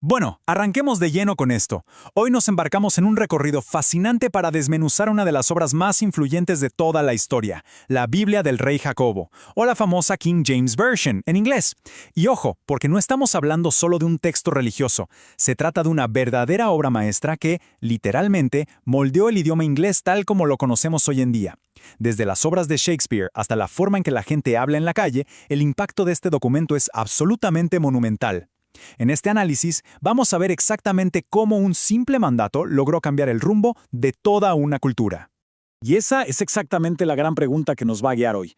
Bueno, arranquemos de lleno con esto. Hoy nos embarcamos en un recorrido fascinante para desmenuzar una de las obras más influyentes de toda la historia, la Biblia del Rey Jacobo, o la famosa King James Version, en inglés. Y ojo, porque no estamos hablando solo de un texto religioso, se trata de una verdadera obra maestra que, literalmente, moldeó el idioma inglés tal como lo conocemos hoy en día. Desde las obras de Shakespeare hasta la forma en que la gente habla en la calle, el impacto de este documento es absolutamente monumental. En este análisis vamos a ver exactamente cómo un simple mandato logró cambiar el rumbo de toda una cultura. Y esa es exactamente la gran pregunta que nos va a guiar hoy.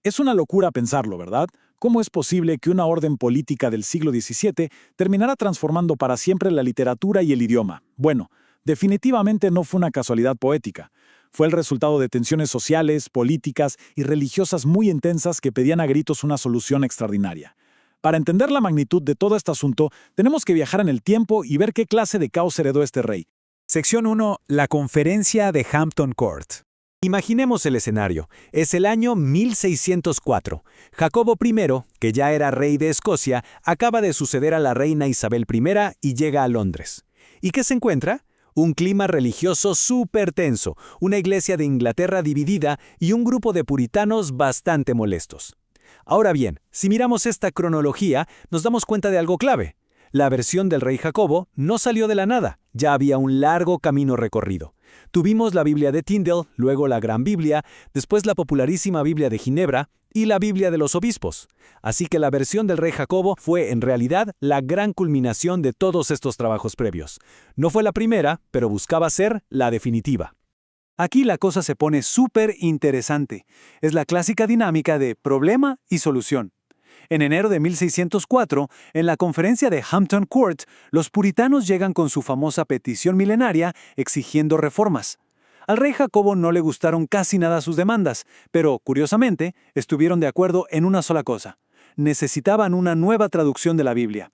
Es una locura pensarlo, ¿verdad? ¿Cómo es posible que una orden política del siglo XVII terminara transformando para siempre la literatura y el idioma? Bueno, definitivamente no fue una casualidad poética. Fue el resultado de tensiones sociales, políticas y religiosas muy intensas que pedían a gritos una solución extraordinaria. Para entender la magnitud de todo este asunto, tenemos que viajar en el tiempo y ver qué clase de caos heredó este rey. Sección 1. La conferencia de Hampton Court. Imaginemos el escenario. Es el año 1604. Jacobo I, que ya era rey de Escocia, acaba de suceder a la reina Isabel I y llega a Londres. ¿Y qué se encuentra? Un clima religioso súper tenso, una iglesia de Inglaterra dividida y un grupo de puritanos bastante molestos. Ahora bien, si miramos esta cronología, nos damos cuenta de algo clave. La versión del rey Jacobo no salió de la nada, ya había un largo camino recorrido. Tuvimos la Biblia de Tyndale, luego la Gran Biblia, después la popularísima Biblia de Ginebra y la Biblia de los obispos. Así que la versión del rey Jacobo fue en realidad la gran culminación de todos estos trabajos previos. No fue la primera, pero buscaba ser la definitiva. Aquí la cosa se pone súper interesante. Es la clásica dinámica de problema y solución. En enero de 1604, en la conferencia de Hampton Court, los puritanos llegan con su famosa petición milenaria exigiendo reformas. Al rey Jacobo no le gustaron casi nada sus demandas, pero, curiosamente, estuvieron de acuerdo en una sola cosa. Necesitaban una nueva traducción de la Biblia.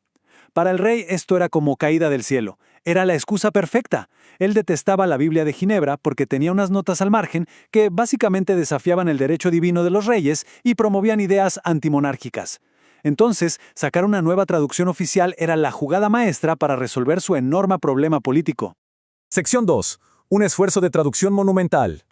Para el rey esto era como caída del cielo. Era la excusa perfecta. Él detestaba la Biblia de Ginebra porque tenía unas notas al margen que básicamente desafiaban el derecho divino de los reyes y promovían ideas antimonárquicas. Entonces, sacar una nueva traducción oficial era la jugada maestra para resolver su enorme problema político. Sección 2. Un esfuerzo de traducción monumental.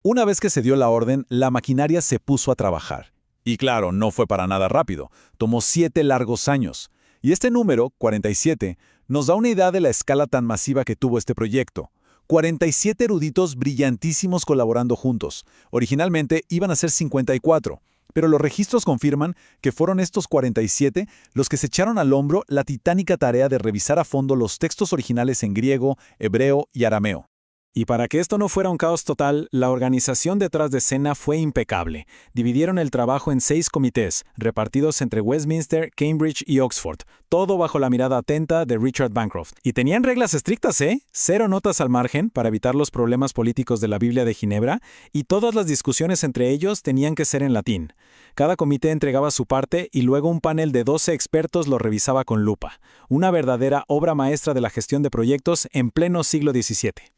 Una vez que se dio la orden, la maquinaria se puso a trabajar. Y claro, no fue para nada rápido. Tomó 7 largos años. Y este número, 47, nos da una idea de la escala tan masiva que tuvo este proyecto. 47 eruditos brillantísimos colaborando juntos. Originalmente iban a ser 54, pero los registros confirman que fueron estos 47 los que se echaron al hombro la titánica tarea de revisar a fondo los textos originales en griego, hebreo y arameo. Y para que esto no fuera un caos total, la organización detrás de escena fue impecable. Dividieron el trabajo en 6 comités, repartidos entre Westminster, Cambridge y Oxford, todo bajo la mirada atenta de Richard Bancroft. Y tenían reglas estrictas, ¿eh? 0 notas al margen para evitar los problemas políticos de la Biblia de Ginebra, y todas las discusiones entre ellos tenían que ser en latín. Cada comité entregaba su parte y luego un panel de 12 expertos lo revisaba con lupa. Una verdadera obra maestra de la gestión de proyectos en pleno siglo XVII.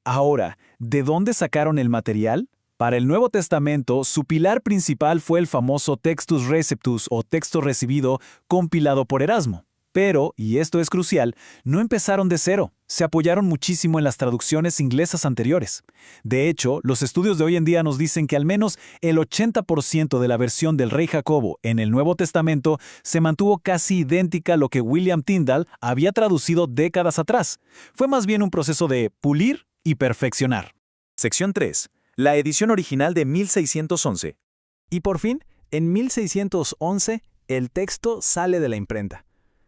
Ahora, ¿de dónde sacaron el material? Para el Nuevo Testamento, su pilar principal fue el famoso Textus Receptus o texto recibido compilado por Erasmo. Pero, y esto es crucial, no empezaron de cero, se apoyaron muchísimo en las traducciones inglesas anteriores. De hecho, los estudios de hoy en día nos dicen que al menos el 80% de la versión del rey Jacobo en el Nuevo Testamento se mantuvo casi idéntica a lo que William Tyndale había traducido décadas atrás. Fue más bien un proceso de pulir y perfeccionar. Sección 3. La edición original de 1611. Y por fin, en 1611, el texto sale de la imprenta.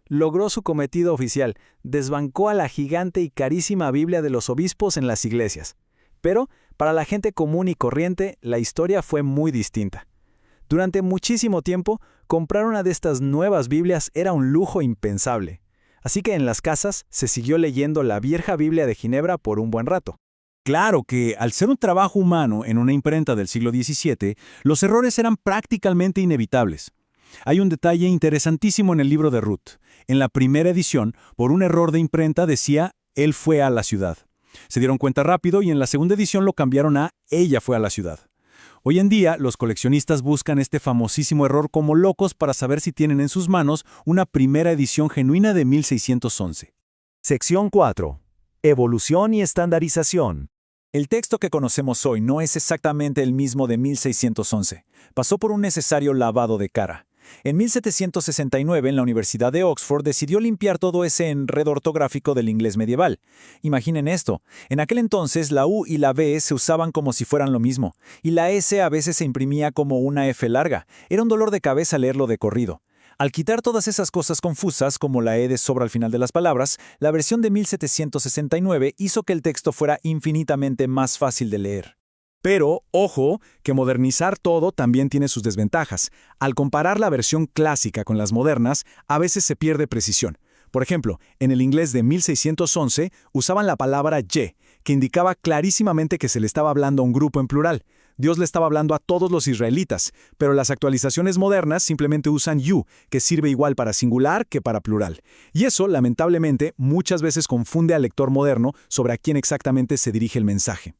Logró su cometido oficial, desbancó a la gigante y carísima Biblia de los obispos en las iglesias. Pero, para la gente común y corriente, la historia fue muy distinta. Durante muchísimo tiempo, comprar una de estas nuevas Biblias era un lujo impensable. Así que en las casas se siguió leyendo la vieja Biblia de Ginebra por un buen rato. Claro que, al ser un trabajo humano en una imprenta del siglo XVII, los errores eran prácticamente inevitables. Hay un detalle interesantísimo en el libro de Ruth. En la primera edición, por un error de imprenta decía, él fue a la ciudad. Se dieron cuenta rápido y en la segunda edición lo cambiaron a ella fue a la ciudad. Hoy en día, los coleccionistas buscan este famosísimo error como locos para saber si tienen en sus manos una primera edición genuina de 1611. Sección 4. Evolución y estandarización. El texto que conocemos hoy no es exactamente el mismo de 1611. Pasó por un necesario lavado de cara. En 1769, en la Universidad de Oxford, decidió limpiar todo ese enredo ortográfico del inglés medieval. Imaginen esto. En aquel entonces, la U y la B se usaban como si fueran lo mismo, y la S a veces se imprimía como una F larga. Era un dolor de cabeza leerlo de corrido. Al quitar todas esas cosas confusas, como la E de sobra al final de las palabras, la versión de 1769 hizo que el texto fuera infinitamente más fácil de leer. Pero, ojo, que modernizar todo también tiene sus desventajas. Al comparar la versión clásica con las modernas, a veces se pierde precisión. Por ejemplo, en el inglés de 1611 usaban la palabra ye, que indicaba clarísimamente que se le estaba hablando a un grupo en plural. Dios le estaba hablando a todos los israelitas, pero las actualizaciones modernas simplemente usan you, que sirve igual para singular que para plural. Y eso, lamentablemente, muchas veces confunde al lector moderno sobre a quién exactamente se dirige el mensaje.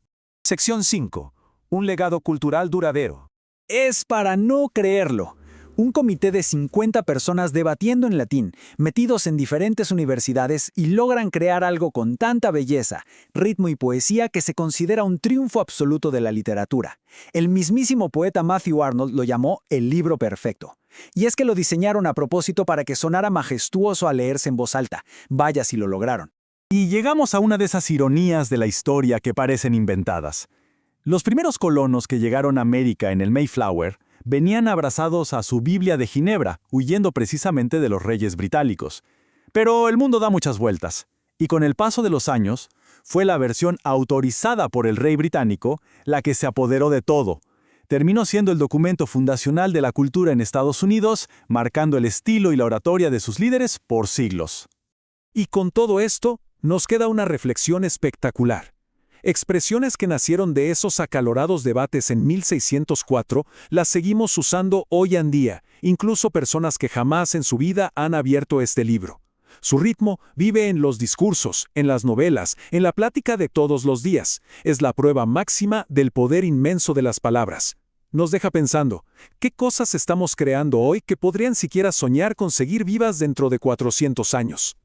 Sección 5. Un legado cultural duradero. Es para no creerlo. Un comité de 50 personas debatiendo en latín, metidos en diferentes universidades y logran crear algo con tanta belleza, ritmo y poesía que se considera un triunfo absoluto de la literatura. El mismísimo poeta Matthew Arnold lo llamó el libro perfecto. Y es que lo diseñaron a propósito para que sonara majestuoso al leerse en voz alta. Vaya si lo lograron. Y llegamos a una de esas ironías de la historia que parecen inventadas. Los primeros colonos que llegaron a América en el Mayflower venían abrazados a su Biblia de Ginebra, huyendo precisamente de los reyes británicos. Pero el mundo da muchas vueltas, y con el paso de los años, fue la versión autorizada por el rey británico la que se apoderó de todo. Terminó siendo el documento fundacional de la cultura en Estados Unidos, marcando el estilo y la oratoria de sus líderes por siglos. Y con todo esto, nos queda una reflexión espectacular. Expresiones que nacieron de esos acalorados debates en 1604 las seguimos usando hoy en día, incluso personas que jamás en su vida han abierto este libro. Su ritmo vive en los discursos, en las novelas, en la plática de todos los días. Es la prueba máxima del poder inmenso de las palabras. Nos deja pensando, ¿qué cosas estamos creando hoy que podrían siquiera soñar con seguir vivas dentro de 400 años?